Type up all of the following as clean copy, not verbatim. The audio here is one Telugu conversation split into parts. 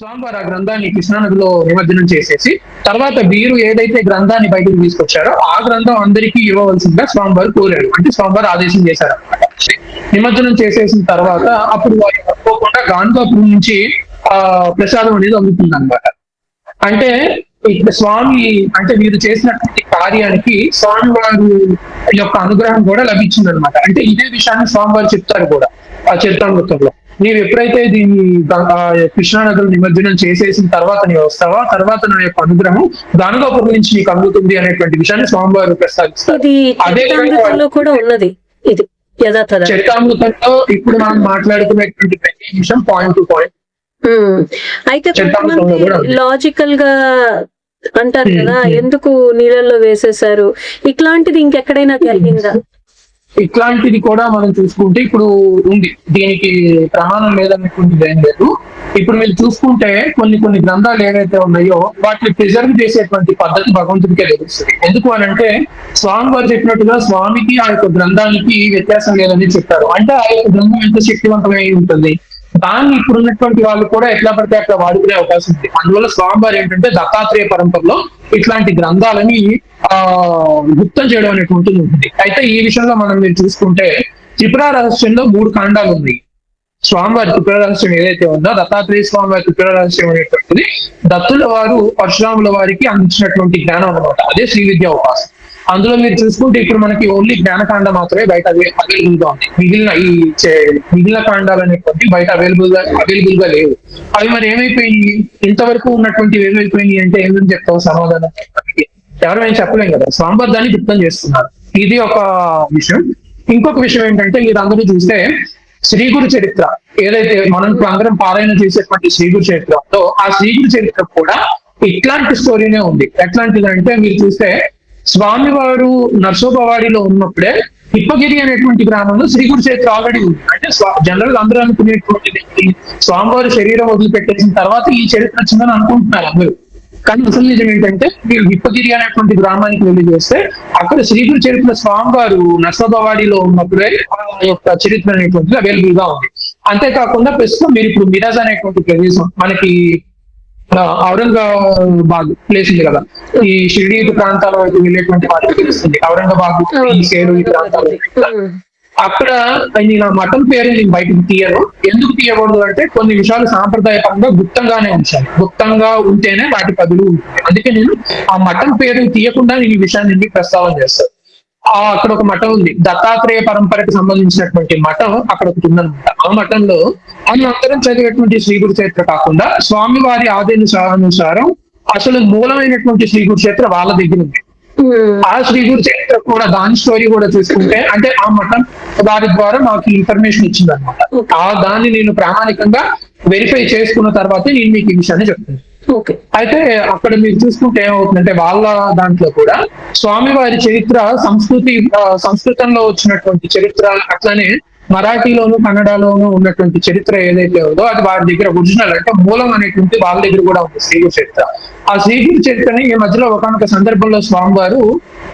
స్వామివారు ఆ గ్రంథాన్ని కృష్ణానదిలో నిమజ్జనం చేసేసి తర్వాత వీరు ఏదైతే గ్రంథాన్ని బయటకు తీసుకొచ్చారో ఆ గ్రంథం అందరికీ ఇవ్వవలసిందిగా స్వామివారు కోరారు. అంటే స్వామివారు ఆదేశం చేశారు అనమాట. నిమజ్జనం చేసేసిన తర్వాత అప్పుడు వారు తప్పకుండా గాంధాపురం నుంచి ఆ ప్రసాదం అనేది అందుతుంది అనమాట. అంటే ఇక్కడ స్వామి అంటే వీరు చేసినటువంటి కార్యానికి స్వామివారు యొక్క అనుగ్రహం కూడా లభించింది అనమాట. అంటే ఇదే విషయాన్ని స్వామివారు చెప్తారు కూడా ఆ చరిత్రామృతంలో. నీవు ఎప్పుడైతే దీన్ని కృష్ణానగర్ నిమజ్జనం చేసేసిన తర్వాత నీవు వస్తావా, తర్వాత నా యొక్క అనుగ్రహం గానగాపురం నుంచి నీకు అందుతుంది అనేటువంటి విషయాన్ని స్వామివారు ప్రస్తావిస్తారు. అదే కూడా ఉన్నది ఇది చరితామృతంలో ఇప్పుడు మనం మాట్లాడుకునేటువంటి ప్రతి విషయం పాయింట్ టు పాయింట్. అయితే లాజికల్ గా అంటారు కదా, ఎందుకు నీళ్ళల్లో వేసేసారు, ఇట్లాంటిది ఇంకెక్కడైనా జరిగిందా? ఇట్లాంటిది కూడా మనం చూసుకుంటే ఇప్పుడు ఉంది, దీనికి ప్రమాణం లేదనేటువంటిది ఏం లేదు. ఇప్పుడు మీరు చూసుకుంటే కొన్ని గ్రంథాలు ఏవైతే ఉన్నాయో వాటిని ప్రిజర్వ్ చేసేటువంటి పద్ధతి భగవంతుడికే తెలుస్తుంది. ఎందుకు అని అంటే స్వామి వారు చెప్పినట్టుగా స్వామికి ఆ యొక్క గ్రంథానికి వ్యత్యాసం లేదని చెప్పారు. అంటే ఆ యొక్క గ్రంథం ఎంత శక్తివంతమై ఉంటుంది, దాన్ని ఇప్పుడు ఉన్నటువంటి వాళ్ళు కూడా ఎట్లా పడితే అట్లా వాడుకునే అవకాశం ఉంది. అందువల్ల స్వామివారు ఏంటంటే దత్తాత్రేయ పరంపరలో ఇట్లాంటి గ్రంథాలని గుప్తం చేయడం అనేటువంటిది ఉంటుంది. అయితే ఈ విషయంలో మనం మీరు చూసుకుంటే త్రిపుర రహస్యంలో 3 కాండాలు ఉన్నాయి. స్వామివారి త్రిపుర రహస్యం ఏదైతే ఉందో దత్తాత్రేయ స్వామివారి త్రిపుర రహస్యం అనేటువంటిది దత్తుల వారు పరశురాముల వారికి అందించినటువంటి జ్ఞానం అనమాట. అదే శ్రీ విద్యా ఉపాసన. అందులో మీరు చూసుకుంటే ఇప్పుడు మనకి ఓన్లీ జ్ఞానకాండ మాత్రమే బయట అవైలబుల్ గా ఉంది. మిగిలిన కాండాలు అనేటువంటి బయట అవైలబుల్ గా లేవు. అవి మరి ఏమైపోయినాయి, ఇంతవరకు ఉన్నటువంటివి ఏమైపోయినాయి అంటే ఏమని చెప్తావు సమాధానం? ఎవరు ఏం చెప్పలేం కదా. స్వామివారు దాన్ని గుప్తం చేస్తున్నారు. ఇది ఒక విషయం. ఇంకొక విషయం ఏంటంటే మీరందరూ చూస్తే శ్రీగురు చరిత్ర ఏదైతే మనం ఇప్పుడు అందరం పారాయణ చేసేటువంటి శ్రీగురు చరిత్రతో ఆ శ్రీగురు చరిత్ర కూడా ఇట్లాంటి స్టోరీనే ఉంది. ఎట్లాంటిదంటే మీరు చూస్తే స్వామివారు నర్సోపవాడిలో ఉన్నప్పుడే హిప్పగిరి అనేటువంటి గ్రామంలో శ్రీగురు చరిత్ర ఆల్రెడీ ఉంది. అంటే జనరల్ అందరూ అనుకునేటువంటి స్వామివారి శరీరం వదిలిపెట్టేసిన తర్వాత ఈ చరిత్ర వచ్చిందని అనుకుంటున్నారు అందరూ. కానీ అసలు నిజం ఏంటంటే మీరు హిప్పగిరి అనేటువంటి గ్రామానికి వెళ్ళి చేస్తే అక్కడ శ్రీగురు చరిత్ర స్వామివారు నర్సోపవాడిలో ఉన్నప్పుడే ఆ యొక్క చరిత్ర అనేటువంటిది అవైలబుల్ గా ఉంది. అంతేకాకుండా ప్రస్తుతం మీరు ఇప్పుడు మిరాజ్ అనేటువంటి ప్రదేశం మనకి ఔరంగాబాద్ ప్లేస్ ఉంది కదా, ఈ షిరిడి ప్రాంతాల వైపు వెళ్ళేటువంటి వాటికి తెలుస్తుంది. ఔరంగాబాద్ ఈ సేరు ఈ ప్రాంతాలు అక్కడ నేను ఆ మఠం పేరు నేను బయటకు తీయను. ఎందుకు తీయకూడదు అంటే కొన్ని విషయాలు సాంప్రదాయపరంగా గుప్తంగానే ఉంచాలి. గుప్తంగా ఉంటేనే వాటి పదులు ఉంటుంది. అందుకే నేను ఆ మఠం పేరు తీయకుండా నేను ఈ విషయాన్ని ప్రస్తావన చేస్తాను. అక్కడ ఒక మఠం ఉంది, దత్తాత్రేయ పరంపరకు సంబంధించినటువంటి మఠం అక్కడ ఒకటి ఉందనమాట. ఆ మఠంలో అందరం చదివేటువంటి శ్రీగురు చరిత్ర కాకుండా స్వామివారి ఆదేశానుసారం అసలు మూలమైనటువంటి శ్రీగురు చరిత్ర వాళ్ళ దగ్గర ఉంది. ఆ శ్రీగురు చరిత్ర కూడా దాని స్టోరీ కూడా చూసుకుంటే అంటే ఆ మఠం వారి ద్వారా మాకు ఇన్ఫర్మేషన్ ఇచ్చింది అనమాట. ఆ దాన్ని నేను ప్రామాణికంగా వెరిఫై చేసుకున్న తర్వాతే నేను మీకు ఈ విషయాన్ని చెప్తాను. అయితే అక్కడ మీరు చూసుకుంటే ఏమవుతుందంటే వాళ్ళ దాంట్లో కూడా స్వామివారి చరిత్ర సంస్కృతంలో వచ్చినటువంటి చరిత్ర అట్లానే మరాఠీలోను కన్నడలోను ఉన్నటువంటి చరిత్ర ఏదైతే ఉందో అది వారి దగ్గర ఒరిజినల్ అంటే మూలం అనేటువంటి వాళ్ళ దగ్గర కూడా ఉంది శ్రీగురు చరిత్ర. ఆ శ్రీగురు చరిత్రని ఈ మధ్యలో ఒకనొక సందర్భంలో స్వామివారు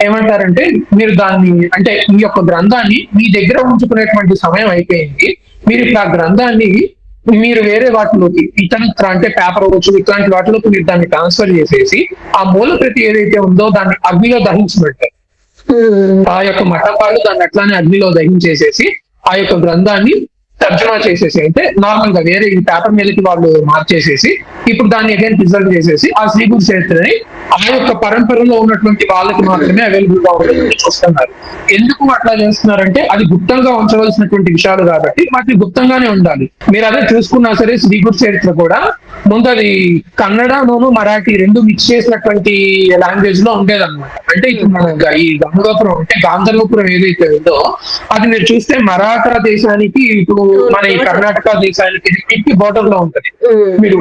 ఏమంటారంటే మీరు దాన్ని అంటే ఈ యొక్క గ్రంథాన్ని మీ దగ్గర ఉంచుకునేటువంటి సమయం అయిపోయింది, మీరు ఇప్పుడు ఆ గ్రంథాన్ని మీరు వేరే వాటిలోకి ఇతరత్ర అంటే పేపర్ అవ్వచ్చు ఇట్లాంటి వాటిలోకి మీరు దాన్ని ట్రాన్స్ఫర్ చేసేసి ఆ మూల ప్రతి ఏదైతే ఉందో దాన్ని అగ్నిలో దహించినట్టు ఆ యొక్క మఠం వాళ్ళు దాన్ని అట్లానే అగ్నిలో దహించేసేసి ఆ యొక్క గ్రంథాన్ని తర్జుమా చేసేసి అంటే నార్మల్ గా వేరే ఈ పేపర్ మీదకి వాళ్ళు మార్చేసేసి ఇప్పుడు దాన్ని అగైన్ ప్రిజర్వ్ చేసేసి ఆ శ్రీగురు చరిత్రని ఆ యొక్క పరంపరలో ఉన్నటువంటి వాళ్ళకి మాత్రమే అవైలబుల్ గా ఉంటుంది చూస్తున్నారు. ఎందుకు అట్లా చేస్తున్నారంటే అది గుప్తంగా ఉంచవలసినటువంటి విషయాలు కాబట్టి వాటిని గుప్తంగానే ఉండాలి. మీరు అదే చూసుకున్నా సరే శ్రీగురు చరిత్ర కూడా ముందు అది కన్నడను మరాఠీ రెండు మిక్స్ చేసినటువంటి లాంగ్వేజ్ లో ఉండేదన్నమాట. అంటే ఇప్పుడు మన ఈ గంగాపురం అంటే గాంధర్వపురం ఏదైతే ఉందో అది మీరు చూస్తే మరాఠా దేశానికి ఇప్పుడు మన ఈ కర్ణాటక దేశానికి బోర్డర్ లో ఉంటది. మీరు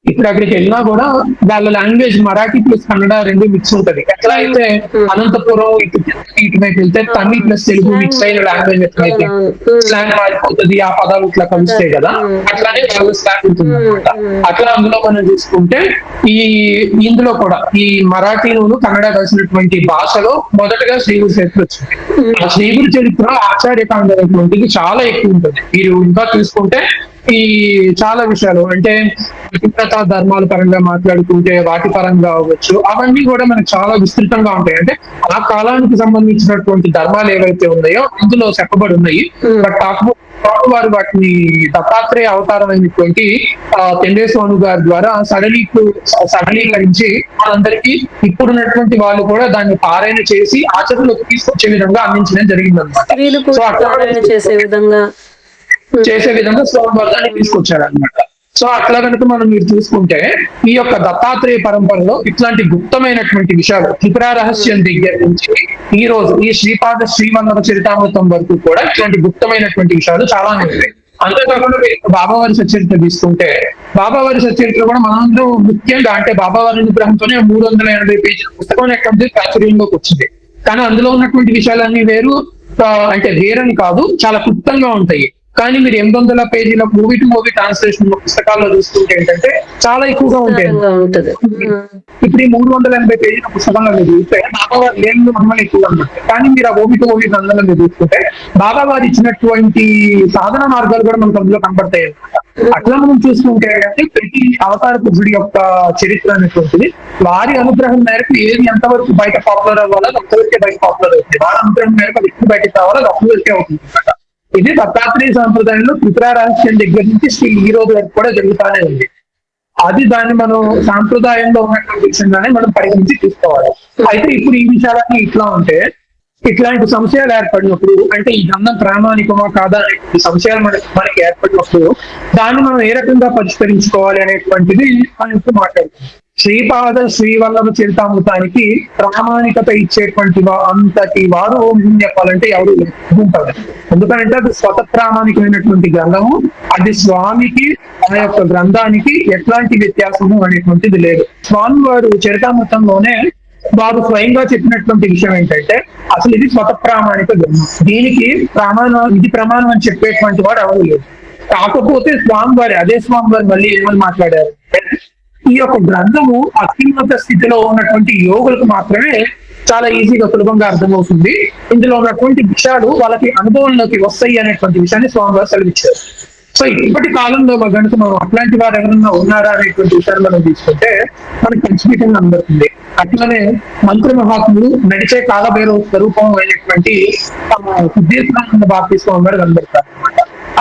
ఇప్పుడు అక్కడికి వెళ్ళినా కూడా వాళ్ళ లాంగ్వేజ్ మరాఠీ ప్లస్ కన్నడ రెండు మిక్స్ ఉంటది. ఎట్లా అయితే అనంతపురం ఇటువైపు వెళ్తే తమిళ్ ప్లస్ తెలుగు మిక్స్ అయిన లాంగ్వేజ్ ఎట్లయితే స్లాంగ్ మారిపోతుంది, ఆ పదాలు ఇట్లా కలుస్తాయి కదా, అట్లానే వాళ్ళ స్లాంగ్ ఉంటుంది అనమాట. అట్లా అందులో మనం చూసుకుంటే ఇందులో కూడా ఈ మరాఠీను కన్నడ కలిసినటువంటి భాషలో మొదటగా శ్రీగురు చరిత్ర వచ్చింది. ఆ శ్రీగురు చరిత్ర ఆచార్యకాండ అనేటువంటిది చాలా ఎక్కువ ఉంటుంది. మీరు ఇంకా చూసుకుంటే ఈ చాలా విషయాలు అంటే పతివ్రత ధర్మాల పరంగా మాట్లాడుకుంటే వాటి పరంగా అవ్వచ్చు, అవన్నీ కూడా మనకు చాలా విస్తృతంగా ఉంటాయి. అంటే ఆ కాలానికి సంబంధించినటువంటి ధర్మాలు ఏవైతే ఉన్నాయో అందులో చెప్పబడి ఉన్నాయి. బట్ కాకపోతే వారు వాటిని దత్తాత్రేయ అవతారం అయినటువంటి పెండే స్వామి గారి ద్వారా సరళీకరించి మనందరికీ ఇప్పుడున్నటువంటి వాళ్ళు కూడా దాన్ని పారాయణ చేసి ఆచరణలోకి తీసుకొచ్చే విధంగా అందించడం జరిగింది అనమాట. చేసే విధంగా స్వామి వారు దాన్ని తీసుకొచ్చారు అనమాట. సో అట్లా కనుక మీరు చూసుకుంటే ఈ యొక్క దత్తాత్రేయ పరంపరలో ఇట్లాంటి గుప్తమైనటువంటి విషయాలు త్రిపుర రహస్యం దగ్గర నుంచి ఈ రోజు ఈ శ్రీపాద శ్రీవల్లభ చరితామృతం వరకు కూడా ఇట్లాంటి గుప్తమైనటువంటి విషయాలు చాలా ఉన్నాయి. అంతేకాకుండా బాబావారి సచరిత్ర తీసుకుంటే బాబావారి సచరిత్ర కూడా మనందరూ ముఖ్యంగా అంటే బాబావారి అనుగ్రహంతోనే 380 పేజీల పుస్తకం ఎక్కడ ప్రాచుర్యంలోకి వచ్చింది. కానీ అందులో ఉన్నటువంటి విషయాలన్నీ వేరు, అంటే వేరని కాదు, చాలా క్లుప్తంగా ఉంటాయి. కానీ మీరు 800 పేజీల మూవీ టు మూవీ ట్రాన్స్లేషన్ పుస్తకాల్లో చూస్తుంటే ఏంటంటే చాలా ఎక్కువగా ఉంటాయి. ఇప్పుడు ఈ 380 పేజీల పుస్తకంలో మీరు చూస్తే బాబావారి లేని మహిమలు ఎక్కువ అనమాట. కానీ మీరు ఆ మూవీ టు మూవీ గ్రంథంలో మీరు చూసుకుంటే బాబావారు ఇచ్చినటువంటి సాధన మార్గాలు కూడా మనకు అందులో కనబడతాయి అనమాట. అట్లా మనం చూసుకుంటే అంటే ప్రతి అవతార పురుషుడి యొక్క చరిత్ర అనేటువంటిది వారి అనుగ్రహం మేరకు ఏది ఎంతవరకు బయట పాపులర్ అవ్వాలో అంతవరకే బయట పాపులర్ అవుతుంది. వారి అనుగ్రహం మేరకు అది ఎక్కువ బయటకు రావాలో అది అంతవరకే అవుతుంది అనమాట. ఇది దత్తాత్రేయ సాంప్రదాయంలో త్రిపుర రహస్యం దగ్గర నుంచి స్టిల్ ఈ రోజు వరకు కూడా జరుగుతానే ఉంది. అది దాన్ని మనం సాంప్రదాయంలో ఉన్నటువంటి విషయంగానే మనం పరిగణించి తీసుకోవాలి. అయితే ఇప్పుడు ఈ విషయాలన్నీ ఇట్లా ఉంటే ఇట్లాంటి సంశయాలు ఏర్పడినప్పుడు అంటే ఈ గ్రంథం ప్రామాణికమా కాదా అనే సంశయాలు మనకి ఏర్పడినప్పుడు దాన్ని మనం ఏ రకంగా పరిష్కరించుకోవాలి అనేటువంటిది మనం ఇప్పుడు మాట్లాడుతున్నాం. శ్రీపాద శ్రీవల్లభ చరితామృతానికి ప్రామాణికత ఇచ్చేటువంటి అంతటి వారు చెప్పాలంటే ఎవరు ఉంటారు. ఎందుకంటే అది స్వతప్రామాణికమైనటువంటి గ్రంథము, అది స్వామికి ఆ యొక్క గ్రంథానికి ఎట్లాంటి వ్యత్యాసము అనేటువంటిది లేదు. స్వామి వారు చరితామృతంలోనే వారు స్వయంగా చెప్పినటువంటి విషయం ఏంటంటే అసలు ఇది స్వతప్రామాణిక గ్రంథం, దీనికి ఇది ప్రమాణం అని చెప్పేటువంటి వాడు ఎవరు లేదు. కాకపోతే స్వామివారి అదే స్వామివారి మళ్ళీ ఏమని మాట్లాడారు, ఈ యొక్క గ్రంథము అత్యున్నత స్థితిలో ఉన్నటువంటి యోగులకు మాత్రమే చాలా ఈజీగా సులభంగా అర్థమవుతుంది, ఇందులో ఉన్నటువంటి విషయాలు వాళ్ళకి అనుభవంలోకి వస్తాయి అనేటువంటి విషయాన్ని స్వామివారు సెలవిచ్చారు. సో ఇప్పటి కాలంలో కనుక మనం అట్లాంటి వారు ఎవరన్నా ఉన్నారా అనేటువంటి విషయాన్ని మనం తీసుకుంటే మనకి ఖచ్చితంగా అందరుతుంది. అట్లానే మంత్రి మహాత్ములు నడిచే కాలభైరవ స్వరూపం అయినటువంటి సిద్ధేశ్వరానంద భారతీ స్వామి గారు కనబడతారు.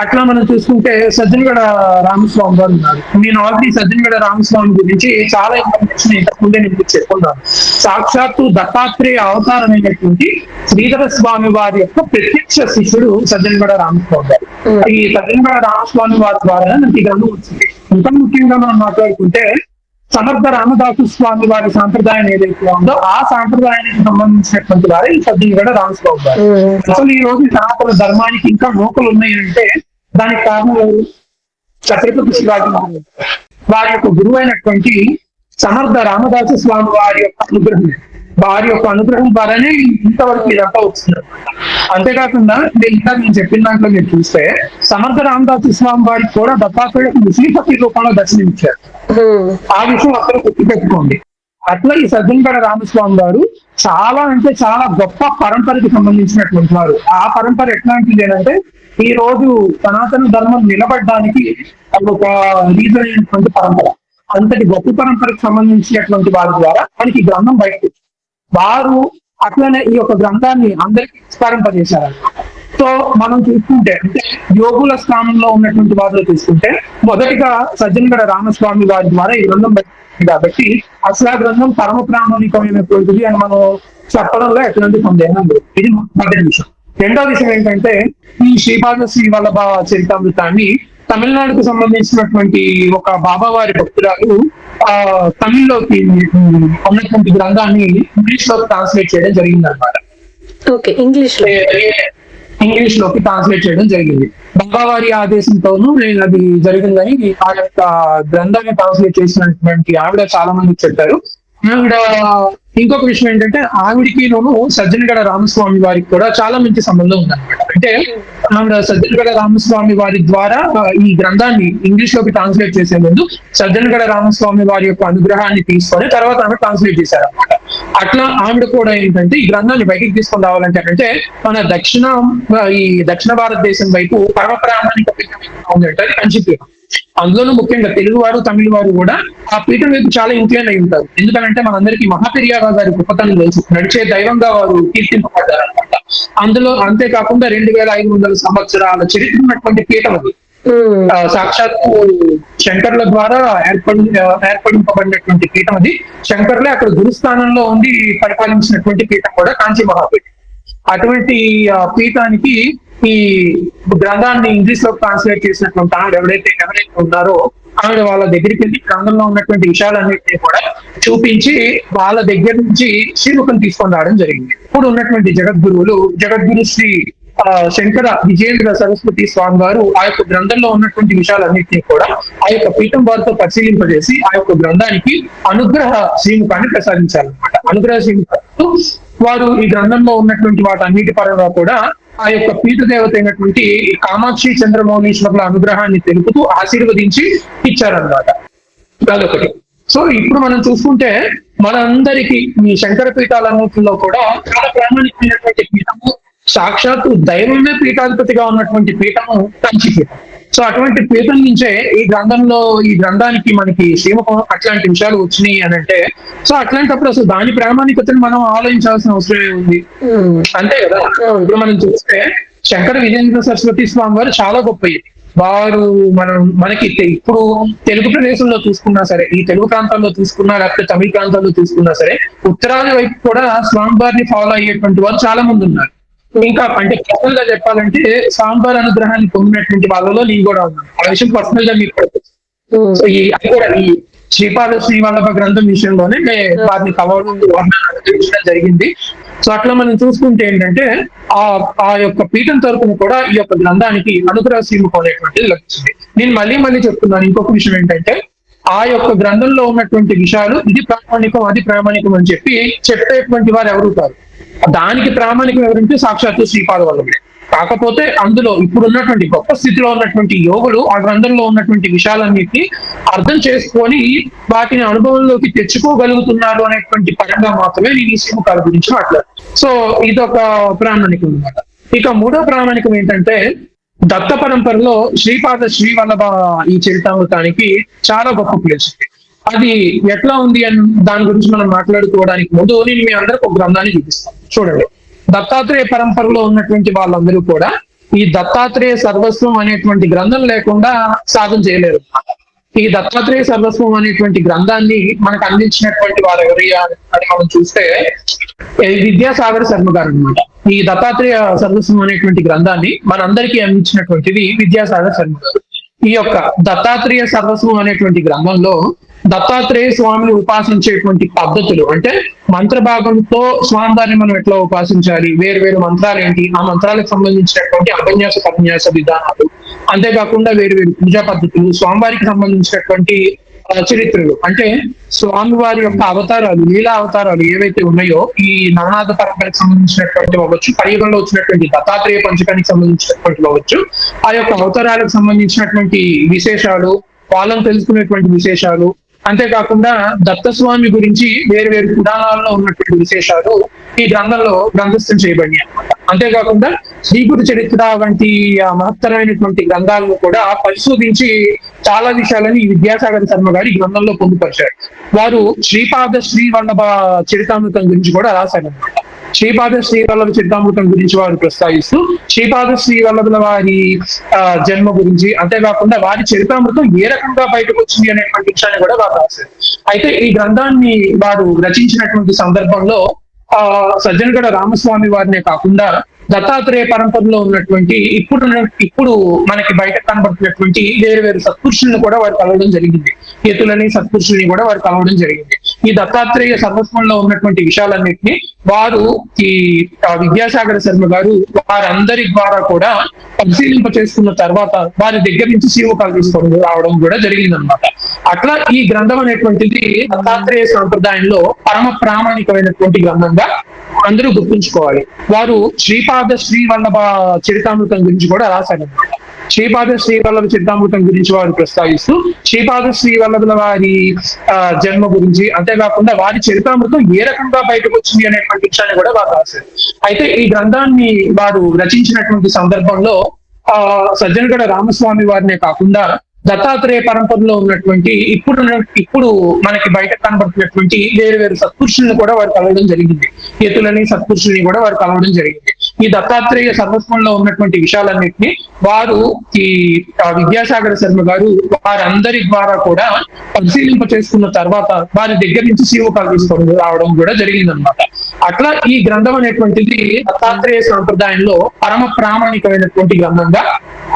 అట్లా మనం చూసుకుంటే సజ్జనగడ రామస్వామి గారు ఉన్నారు. నేను ఆల్రెడీ సజ్జనగడ రామస్వామి గురించి చాలా ఇన్ఫర్మేషన్ ఇంతకుముందే నేను చెప్పుకున్నాను. సాక్షాత్తు దత్తాత్రేయ అవతారమైనటువంటి శ్రీధర స్వామి వారి యొక్క ప్రత్యక్ష శిష్యుడు సజ్జనగడ రామస్వామి గారు. ఈ సజ్జనగడ రామస్వామి వారి ద్వారా నాకు ఈ గ్రంథం వచ్చింది. ఇంకా ముఖ్యంగా మనం మాట్లాడుకుంటే సమర్థ రామదాసు స్వామి వారి సాంప్రదాయం ఏదైతే ఉందో ఆ సాంప్రదాయానికి సంబంధించినటువంటి వారే ఈ సజ్జనగడ రామస్వామి గారు. అసలు ఈ రోజు సనాతన ధర్మానికి ఇంకా నూకలు ఉన్నాయంటే దానికి కారణం ఎవరు? ఛత్రపతి శివాజీ మహారాజ్ వారి యొక్క గురువు అయినటువంటి సమర్థ రామదాసు స్వామి వారి యొక్క అనుగ్రహం ద్వారానే ఇంతవరకు ఇదంతా వస్తుంది. అంతేకాకుండా నేను చెప్పిన దాంట్లో మీరు చూస్తే సమర్థ రామదాసు స్వామి వారికి కూడా దత్తాత్రేయుడు శ్రీపతి రూపంలో దర్శనమిచ్చారు. ఆ విషయం అక్కడ గుర్తుపెట్టుకోండి. అట్లా ఈ సజ్జనగడ రామస్వామి గారు చాలా అంటే చాలా గొప్ప పరంపరకి సంబంధించినటువంటి వారు. ఆ పరంపర ఎట్లాంటిది అంటే ఈ రోజు సనాతన ధర్మం నిలబడడానికి ఒక రీజన్ అయినటువంటి పరంపర, అంతటి గొప్ప పరంపరకు సంబంధించినటువంటి వారి ద్వారా మనకి గ్రంథం బయటకు వారు అట్లనే ఈ యొక్క గ్రంథాన్ని అందరికీ విస్తరింపజేశారు. సో మనం చూసుకుంటే అంటే యోగుల స్థానంలో ఉన్నటువంటి వారిలో తీసుకుంటే మొదటిగా సజ్జనగడ రామస్వామి వారి ద్వారా ఈ గ్రంథం కాబట్టి అసలు ఆ గ్రంథం పరమ ప్రామాణికమైనటువంటిది అని మనం చెప్పడంలో ఎటువంటి సందేహం లేదు. ఇది మొదటి విషయం. రెండో విషయం ఏంటంటే ఈ శ్రీపాద శ్రీవల్లభ చరితామృతాన్ని తమిళనాడుకు సంబంధించినటువంటి ఒక బాబావారి భక్తురాలు తమిళ్లోకి ఉన్నటువంటి గ్రంథాన్ని ఇంగ్లీష్ లోకి ట్రాన్స్లేట్ చేయడం జరిగింది అనమాట. ఇంగ్లీష్ లోకి ట్రాన్స్లేట్ చేయడం జరిగింది. బాబావారి ఆదేశంతోనూ నేను అది జరిగిందని ఆ యొక్క గ్రంథాన్ని ట్రాన్స్లేట్ చేసినటువంటి ఆవిడ చాలా మందికి చెప్పారు. ఆవిడ ఇంకొక విషయం ఏంటంటే ఆవిడికి సజ్జనగడ రామస్వామి వారికి కూడా చాలా మంచి సంబంధం ఉందన్నమాట. అంటే ఆవిడ సజ్జనగడ రామస్వామి వారి ద్వారా ఈ గ్రంథాన్ని ఇంగ్లీష్ లోకి ట్రాన్స్లేట్ చేసే ముందు సజ్జనగడ రామస్వామి వారి యొక్క అనుగ్రహాన్ని తీసుకొని తర్వాత ఆమె ట్రాన్స్లేట్ చేశారు అనమాట. అట్లా ఆవిడ కూడా ఏంటంటే ఈ గ్రంథాన్ని బయటికి తీసుకొని రావాలంటే అంటే మన ఈ దక్షిణ భారతదేశం వైపు పరమ ప్రామాణిక పీఠం ఉందంటే అది కంచిపీఠం. అందులోనూ ముఖ్యంగా తెలుగు వారు తమిళ వారు కూడా ఆ పీఠం వైపు చాలా ఇంక్లైన్ అయి ఉంటారు. ఎందుకంటే మనందరికీ మహాపెరియార్ గారి గొప్పతనం తెలుసు, నడిచే దైవంగా వారు కీర్తింపబడ్డారు అనమాట. అందులో అంతేకాకుండా 2500 సంవత్సరాల చరిత్ర ఉన్నటువంటి పీఠం అది. సాక్షాత్తు శంకర్ల ద్వారా ఏర్పడింపబడినటువంటి పీఠం అది. శంకర్లే అక్కడ గురుస్థానంలో ఉండి పరిపాలించినటువంటి పీఠం కూడా కాంచి మహాపీఠం. అటువంటి పీఠానికి ఈ గ్రంథాన్ని ఇంగ్లీష్ లో ట్రాన్స్లేట్ చేసినటువంటి ఆవిడ ఎవరైతే ఉన్నారో ఆవిడ వాళ్ళ దగ్గరికి వెళ్ళి గ్రంథంలో ఉన్నటువంటి విషయాలన్నింటినీ కూడా చూపించి వాళ్ళ దగ్గర నుంచి శ్రీముఖం తీసుకొని రావడం జరిగింది. ఇప్పుడు ఉన్నటువంటి జగద్గురు శ్రీ శంకర విజయేంద్ర సరస్వతి స్వామి వారు ఆ యొక్క గ్రంథంలో ఉన్నటువంటి విషయాలన్నింటినీ కూడా ఆ యొక్క పీఠం వారితో పరిశీలింపజేసి ఆ యొక్క గ్రంథానికి అనుగ్రహ శ్రీముఖాన్ని ప్రసాదించాలన్నమాట. అనుగ్రహ శ్రీముఖంతో వారు ఈ గ్రంథంలో ఉన్నటువంటి వాటన్నిటి పరంగా కూడా ఆ యొక్క పీఠ దేవత అయినటువంటి కామాక్షి చంద్రమౌళీశ్వరుల అనుగ్రహాన్ని తెలుపుతూ ఆశీర్వదించి ఇచ్చారన్నమాట. అదొకటి. సో ఇప్పుడు మనం చూసుకుంటే మనందరికీ ఈ శంకర పీఠాలన్నింటిలో కూడా చాలా ప్రామాణికమైనటువంటి పీఠము, సాక్షాత్తు దైవమే పీఠాధిపతిగా ఉన్నటువంటి పీఠము కంచిపీఠం. సో అటువంటి పీఠం నుంచే ఈ గ్రంథానికి మనకి శ్రీముఖం అట్లాంటి విషయాలు వచ్చినాయి అని అంటే, సో అట్లాంటప్పుడు అసలు దాని ప్రామాణికతను మనం ఆలోచించాల్సిన అవసరం ఉంది, అంతే కదా. ఇప్పుడు మనం చూస్తే శంకర విజయేంద్ర సరస్వతి స్వామి వారు చాలా గొప్పది. వారు మనకి ఇప్పుడు తెలుగు ప్రదేశంలో చూసుకున్నా సరే, ఈ తెలుగు ప్రాంతాల్లో చూసుకున్నా లేకపోతే తమిళ ప్రాంతాల్లో చూసుకున్నా సరే, ఉత్తరాది వైపు కూడా స్వామివారిని ఫాలో అయ్యేటువంటి వారు చాలా మంది ఉన్నారు. ఇంకా అంటే పర్సనల్ గా చెప్పాలంటే స్వామివారి అనుగ్రహాన్ని పొందినటువంటి వాళ్ళలో నేను కూడా ఉన్నాను. ఆ విషయం పర్సనల్ గా మీకు సో అది కూడా ఈ శ్రీపాద శ్రీవల్లభ గ్రంథం విషయంలోనే వారిని కలవడం జరిగింది. సో అట్లా మనం చూసుకుంటే ఏంటంటే ఆ యొక్క పీఠం తరపున కూడా ఈ యొక్క గ్రంథానికి అనుగ్రహ శ్రీముఖం అనేటువంటిది లభించింది. నేను మళ్ళీ చెప్తున్నాను. ఇంకొక విషయం ఏంటంటే ఆ యొక్క గ్రంథంలో ఉన్నటువంటి విషయాలు ఇది ప్రామాణికం అది ప్రామాణికం అని చెప్పేటువంటి వారు ఎవరు కాదు. దానికి ప్రామాణికం ఎవరంటే సాక్షాత్తు శ్రీపాద వల్లభుడే. కాకపోతే అందులో ఇప్పుడు ఉన్నటువంటి గొప్ప స్థితిలో ఉన్నటువంటి యోగులు ఆ గ్రంథంలో ఉన్నటువంటి విషయాలన్నిటిని అర్థం చేసుకొని వాటిని అనుభవంలోకి తెచ్చుకోగలుగుతున్నారు అనేటువంటి పరంగా మాత్రమే నేను ఈ శ్రీముఖాల గురించి మాట్లాడు. సో ఇదొక ప్రామాణికం అన్నమాట. ఇక మూడో ప్రామాణికం ఏంటంటే దత్త పరంపరలో శ్రీపాద శ్రీవల్లభ ఈ చరితామృతానికి చాలా గొప్ప ప్లేస్ ఉంది. అది ఎట్లా ఉంది అని దాని గురించి మనం మాట్లాడుకోవడానికి ముందు నేను మీ అందరికి ఒక గ్రంథాన్ని చూపిస్తాను. చూడండి, దత్తాత్రేయ పరంపరలో ఉన్నటువంటి వాళ్ళందరూ కూడా ఈ దత్తాత్రేయ సర్వస్వం అనేటువంటి గ్రంథం లేకుండా సాధన చేయలేరు. ఈ దత్తాత్రేయ సర్వస్వం అనేటువంటి గ్రంథాన్ని మనకు అందించినటువంటి వారు ఎవరయ్యా అని మనం చూస్తే విద్యాసాగర శర్మ గారు అనమాట. ఈ దత్తాత్రేయ సర్వస్వం అనేటువంటి గ్రంథాన్ని మనందరికీ అందించినటువంటిది విద్యాసాగర శర్మ గారు. ఈ యొక్క దత్తాత్రేయ సర్వస్వం అనేటువంటి గ్రంథంలో దత్తాత్రేయ స్వామిని ఉపాసించేటువంటి పద్ధతులు అంటే మంత్ర భాగంతో స్వామివారిని మనం ఎట్లా ఉపాసించాలి, వేరు మంత్రాలు ఏంటి, ఆ మంత్రాలకు సంబంధించినటువంటి అభన్యాస విధానాలు, అంతేకాకుండా వేరు పూజా పద్ధతులు, స్వామివారికి సంబంధించినటువంటి చరిత్రలు అంటే స్వామివారి యొక్క అవతారాలు, లీలా అవతారాలు ఏవైతే ఉన్నాయో ఈ నవనాథ పరంపరకు సంబంధించినటువంటి అవ్వచ్చు, కలియుగంలో వచ్చినటువంటి దత్తాత్రేయ పంచకానికి సంబంధించినటువంటి అవ్వచ్చు, ఆ యొక్క అవతారాలకు సంబంధించినటువంటి విశేషాలు, వాళ్ళని తెలుసుకునేటువంటి విశేషాలు, అంతేకాకుండా దత్తస్వామి గురించి వేరు పురాణాల్లో ఉన్నటువంటి విశేషాలు ఈ గ్రంథంలో గ్రంథస్థం చేయబడినాయి అన్నమాట. అంతేకాకుండా శ్రీగురు చరిత్ర వంటి మహత్తరమైనటువంటి గ్రంథాలను కూడా పరిశోధించి చాలా విషయాలని ఈ విద్యాసాగర శర్మ గారు ఈ గ్రంథంలో పొందుపరిచారు. వారు శ్రీపాద శ్రీవల్లభ చరితామృతం గురించి కూడా రాశారన్నమాట. శ్రీపాద శ్రీవల్లభ చరితామృతం గురించి వారు ప్రస్తావిస్తూ శ్రీపాద శ్రీవల్లభుల వారి జన్మ గురించి, అంతేకాకుండా వారి చరితామృతం ఏ రకంగా బయటకు వచ్చింది అనేటువంటి విషయాన్ని కూడా వారు రాశారు. అయితే ఈ గ్రంథాన్ని వారు రచించినటువంటి సందర్భంలో సజ్జనగడ రామస్వామి వారినే కాకుండా దత్తాత్రేయ పరంపరలో ఉన్నటువంటి ఇప్పుడు మనకి బయట కనబడుతున్నటువంటి వేరు సత్పురుషులను కూడా వారు కలవడం జరిగింది. కేతులని సత్పురుషుల్ని కూడా వారు కలవడం జరిగింది. ఈ దత్తాత్రేయ సర్వస్వంలో ఉన్నటువంటి విషయాలన్నింటినీ వారు ఈ విద్యాసాగర శర్మ గారు వారందరి ద్వారా కూడా పరిశీలింప చేసుకున్న తర్వాత వారి దగ్గర నుంచి శ్రీముఖాలు తీసుకొని రావడం కూడా జరిగిందనమాట. అట్లా ఈ గ్రంథం అనేటువంటిది దత్తాత్రేయ సంప్రదాయంలో పరమ ప్రామాణికమైనటువంటి గ్రంథంగా అందరూ గుర్తుంచుకోవాలి. వారు శ్రీపాద శ్రీవల్లభ చరితామృతం గురించి కూడా రాశారనమాట. శ్రీపాద శ్రీవల్లభ చరితామృతం గురించి వారు ప్రస్తావిస్తూ శ్రీపాద శ్రీవల్లభుల వారి జన్మ గురించి, అంతేకాకుండా వారి చరితామృతం ఏ రకంగా బయటకు వచ్చింది అనేటువంటి విషయాన్ని కూడా వారు రాశారు. అయితే ఈ గ్రంథాన్ని వారు రచించినటువంటి సందర్భంలో సజ్జనగడ రామస్వామి వారినే కాకుండా దత్తాత్రేయ పరంపరలో ఉన్నటువంటి ఇప్పుడు మనకి బయట కనబడుతున్నటువంటి వేరు వేరు సత్పురుషుల్ని కూడా వారు కలవడం జరిగింది. యతులని సత్పురుషుల్ని కూడా వారు కలవడం జరిగింది. ఈ దత్తాత్రేయ సర్వస్వంలో ఉన్నటువంటి విషయాలన్నింటినీ వారు ఈ విద్యాసాగర శర్మ గారు వారందరి ద్వారా కూడా పరిశీలింప చేసుకున్న తర్వాత వారి దగ్గర నుంచి శివకాలు తీసుకొని రావడం కూడా జరిగిందనమాట. అట్లా ఈ గ్రంథం అనేటువంటిది దత్తాత్రేయ సాంప్రదాయంలో పరమ ప్రామాణికమైనటువంటి గ్రంథంగా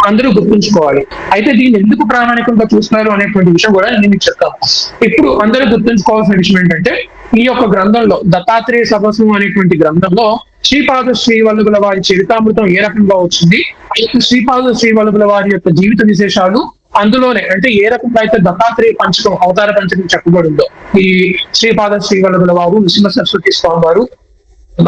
అందరూ గుర్తుంచుకోవాలి. అయితే దీన్ని ఎందుకు ప్రామాణికంగా చూస్తున్నారు అనేటువంటి విషయం కూడా నేను మీకు చెప్తాను. ఇప్పుడు అందరూ గుర్తుంచుకోవాల్సిన విషయం ఏంటంటే, ఈ యొక్క గ్రంథంలో దత్తాత్రేయ సర్వస్వం అనేటువంటి గ్రంథంలో శ్రీపాద శ్రీవల్లభుల వారి చరితామృతం ఏ రకంగా వచ్చింది, శ్రీపాద శ్రీవల్లభుల వారి యొక్క జీవిత విశేషాలు అందులోనే, అంటే ఏ రకంగా అయితే దత్తాత్రేయ పంచకం అవతార పంచకం చెప్పబడిందో, ఈ శ్రీపాద శ్రీవల్లభుల వారు, నృసింహ సరస్వతి స్వామి వారు,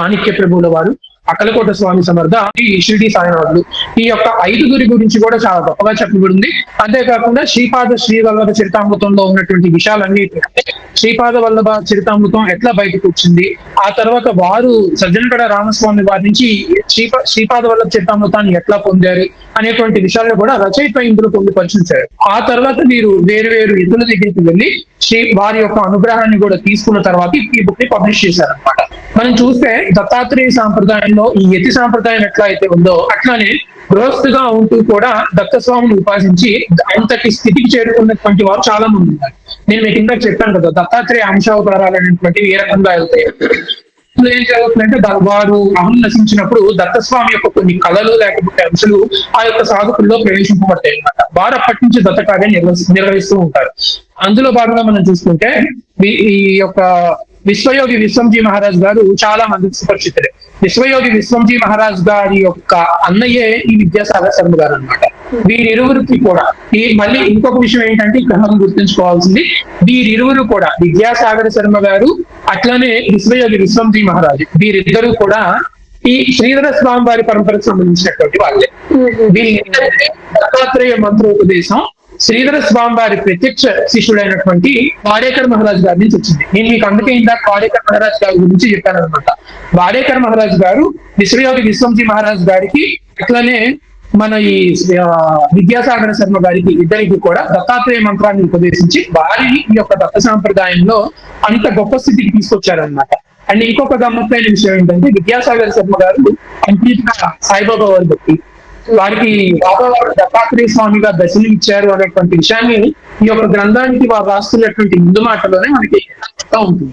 మాణిక్య ప్రభువుల వారు, అక్కలకోట స్వామి సమర్థ, ఈ షిరిడి సాయినాథులు, ఈ యొక్క ఐదుగురి గురించి కూడా చాలా గొప్పగా చెప్పబడింది. అంతేకాకుండా శ్రీపాద శ్రీవల్లభ చరితామృతంలో ఉన్నటువంటి విషయాలన్నీ, శ్రీపాద వల్లభ చరితామృతం ఎట్లా బయటకు వచ్చింది, ఆ తర్వాత వారు సజ్జనగడ రామస్వామి వారి నుంచి శ్రీపాద వల్లభ చరితామృతాన్ని ఎట్లా పొందారు అనేటువంటి విషయాలను కూడా రచయిత ఇందులో పొందుపరిచారు. ఆ తర్వాత మీరు వేరు వేరు ఇతరుల దగ్గరికి వెళ్ళి వారి యొక్క అనుగ్రహాన్ని కూడా తీసుకున్న తర్వాత ఈ బుక్ ని పబ్లిష్ చేశారనమాట. మనం చూస్తే దత్తాత్రేయ సాంప్రదాయంలో ఈ యతి సాంప్రదాయం ఎట్లా అయితే ఉందో అట్లానే గృహస్థుగా ఉంటూ కూడా దత్తస్వామిని ఉపాసించి అంతటి స్థితికి చేరుకున్నటువంటి వారు చాలా మంది ఉన్నారు. నేను మీకు ఇందాక చెప్పాను కదా, దత్తాత్రేయ అంశావతారాలు అనేటువంటివి ఏ రకంగా వెళ్తాయి. ఏం జరుగుతుందంటే, వారు అహం నశించినప్పుడు దత్తస్వామి యొక్క కొన్ని కళలు లేకపోతే అంశాలు ఆ యొక్క సాధకుల్లో ప్రవేశింపబడతాయి అన్నమాట. వారు అప్పటి నుంచి దత్త కార్యం నిర్వహిస్తూ ఉంటారు. అందులో భాగంగా మనం చూసుకుంటే ఈ యొక్క విశ్వయోగి విశ్వంజీ మహారాజ్ గారు చాలా మంది సుపరిచితులే. విశ్వయోగి విశ్వంజీ మహారాజ్ గారి యొక్క అన్నయ్యే ఈ విద్యాసాగర శర్మ గారు అనమాట. వీరిరువురికి కూడా మళ్ళీ ఇంకొక విషయం ఏంటంటే ఇక్కడ మనం గుర్తుంచుకోవాల్సింది, వీరిరువురు కూడా విద్యాసాగర శర్మ గారు అట్లానే విశ్వయోగి విశ్వంజీ మహారాజు, వీరిద్దరూ కూడా ఈ శ్రీధర స్వామి వారి పరంపరకు సంబంధించినటువంటి వాళ్ళే. వీళ్ళిద్దరికీ దత్తాత్రేయ మంత్రోపదేశం శ్రీధర స్వామి వారి ప్రత్యక్ష శిష్యుడైనటువంటి వాడేకర్ మహారాజ్ గారి నుంచి వచ్చింది. నేను మీకు అందుకే ఇందాక వాడేకర్ మహారాజ్ గారి గురించి చెప్పాను అనమాట. వాడేకర్ మహారాజ్ గారు విశ్వయోగి విశ్వంజీ మహారాజ్ గారికి అట్లనే మన ఈ విద్యాసాగర శర్మ గారికి ఇద్దరికి కూడా దత్తాత్రేయ మంత్రాన్ని ఉపదేశించి వారిని ఈ యొక్క దత్త సాంప్రదాయంలో అంత గొప్ప స్థితికి తీసుకొచ్చారనమాట. అండ్ ఇంకొక గమ్మత్తైన విషయం ఏంటంటే, విద్యాసాగర శర్మ గారు కంప్లీట్ గా సాయిబాబా వారి భక్తి, వారికి బాబా వారు దత్తాత్రేయ స్వామిగా దర్శనం ఇచ్చారు అనేటువంటి విషయాన్ని ఈ యొక్క గ్రంథానికి వారు రాస్తున్నటువంటి ముందు మాటలోనే మనకి ఉంటుంది.